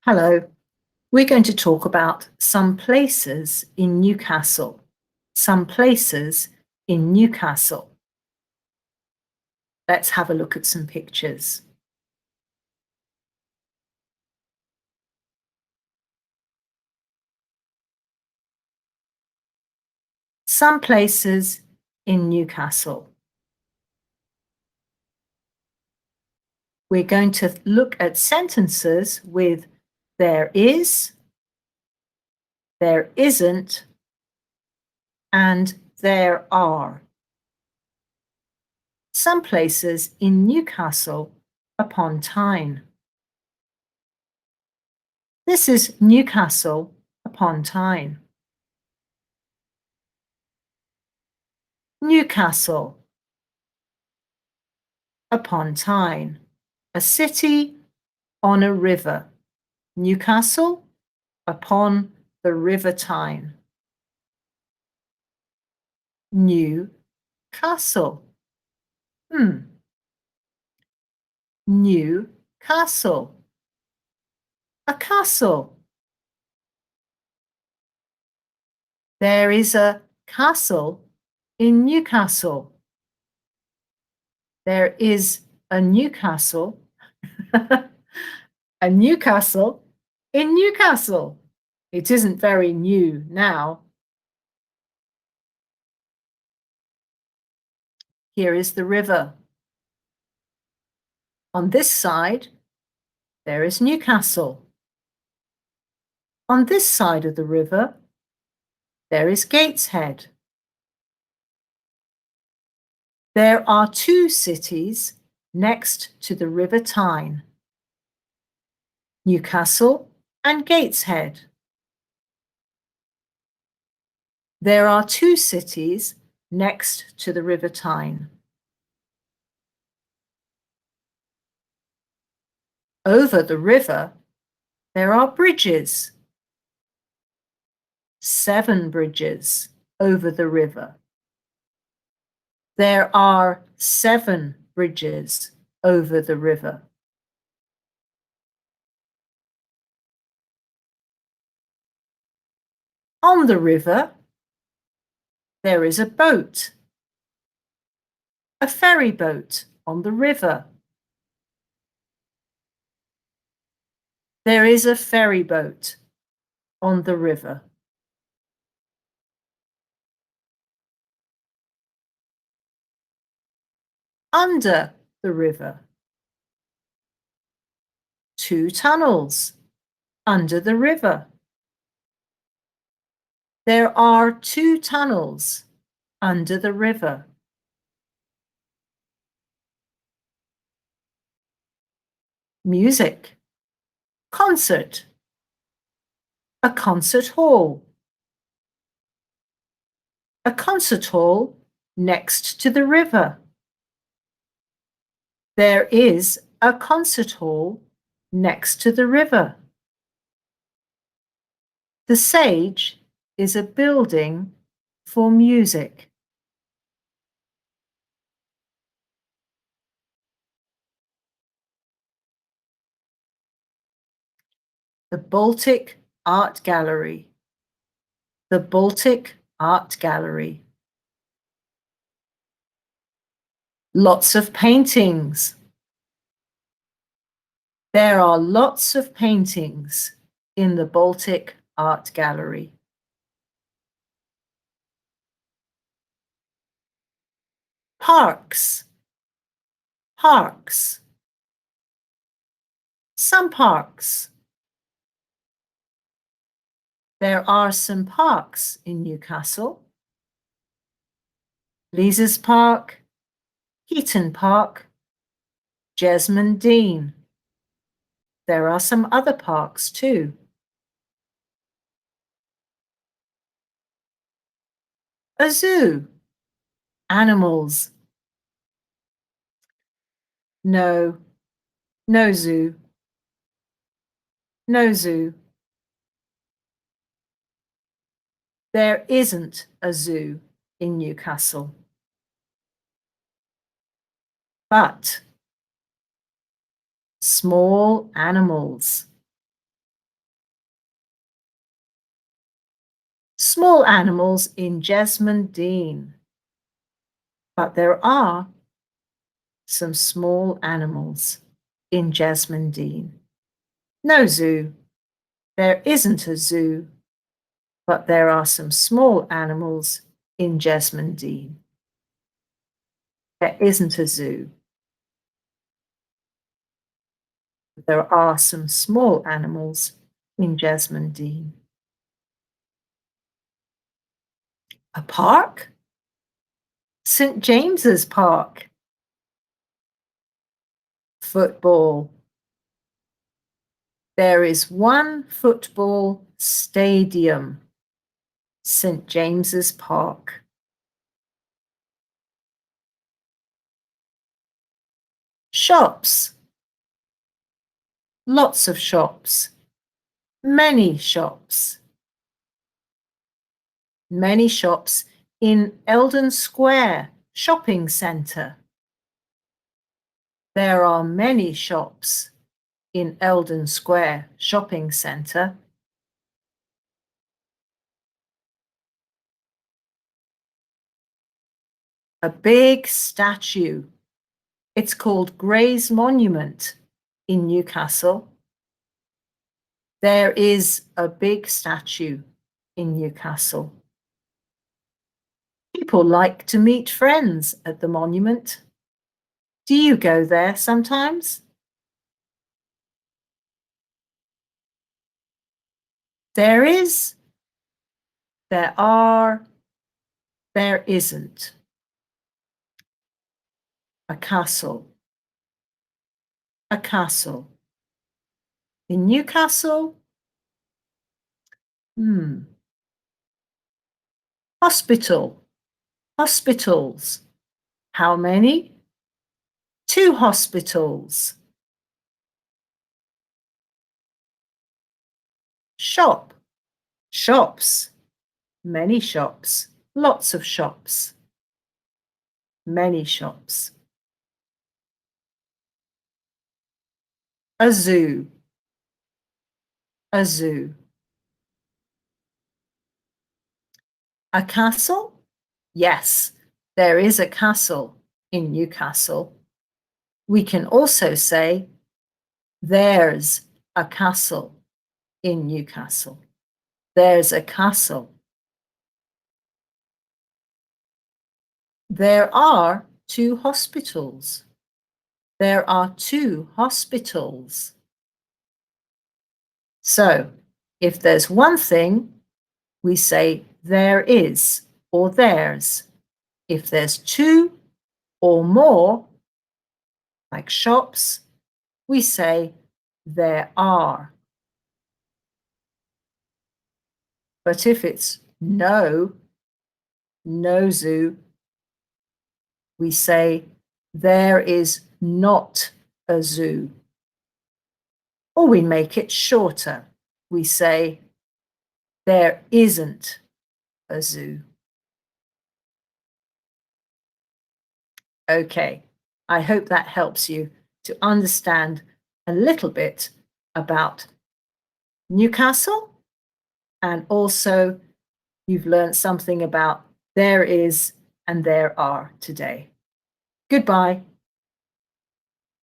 Hello, we're going to talk about some places in Newcastle. Some places in Newcastle. Let's have a look at some pictures. Some places in Newcastle. We're going to look at sentences with there is, there isn't, and there are. Some places in Newcastle upon Tyne. This is Newcastle upon Tyne. Newcastle upon Tyne, a city on a river. Newcastle upon the River Tyne. Newcastle. Newcastle. A castle. There is a castle in Newcastle. There is a Newcastle. A Newcastle in Newcastle. It isn't very new now. Here is the river. On this side, there is Newcastle. On this side of the river, there is Gateshead. There are two cities next to the River Tyne, Newcastle and Gateshead. There are two cities next to the River Tyne. Over the river, there are bridges. 7 bridges over the river. There are 7 bridges over the river. On the river, there is a boat. A ferry boat on the river. There is a ferry boat on the river. Under the river. 2 tunnels under the river. There are 2 tunnels under the river. Music. Concert. A concert hall. A concert hall next to the river. There is a concert hall next to the river. The Sage is a building for music. The Baltic Art Gallery. The Baltic Art Gallery. Lots of paintings. There are lots of paintings in the Baltic Art Gallery. Parks. Parks. Some parks. There are some parks in Newcastle. Leazes Park, Heaton Park, Jesmond Dean. There are some other parks too. A zoo. Animals. No, no zoo. No zoo. There isn't a zoo in Newcastle. But small animals. small animals in Jesmond Dean. But there are some small animals in Jesmond Dean. No zoo. There isn't a zoo, but there are some small animals in Jesmond Dean. There isn't a zoo. There are some small animals in Jesmond Dean. A park? St. James's Park. Football. There is one football stadium. St. James's Park. Shops. Lots of shops. Many shops. Many shops in Eldon Square shopping centre. There are many shops in Eldon Square shopping centre. A big statue. It's called Gray's Monument in Newcastle. There is a big statue in Newcastle. People like to meet friends at the monument. Do you go there sometimes? There is, there are, there isn't. A castle. A castle. In Newcastle? Hospital. Hospitals. How many? 2 hospitals. Shop. Shops. Many shops. Lots of shops. Many shops. A zoo. A zoo. A castle? Yes, there is a castle in Newcastle. We can also say, there's a castle in Newcastle. There's a castle. There are 2 hospitals. There are 2 hospitals. So, if there's one thing, we say there is or there's. If there's 2 or more, like shops, we say there are. But if it's no zoo, we say there is not a zoo. Or we make it shorter. We say there isn't a zoo. Okay, I hope that helps you to understand a little bit about Newcastle, and also you've learned something about there is and there are today. Goodbye.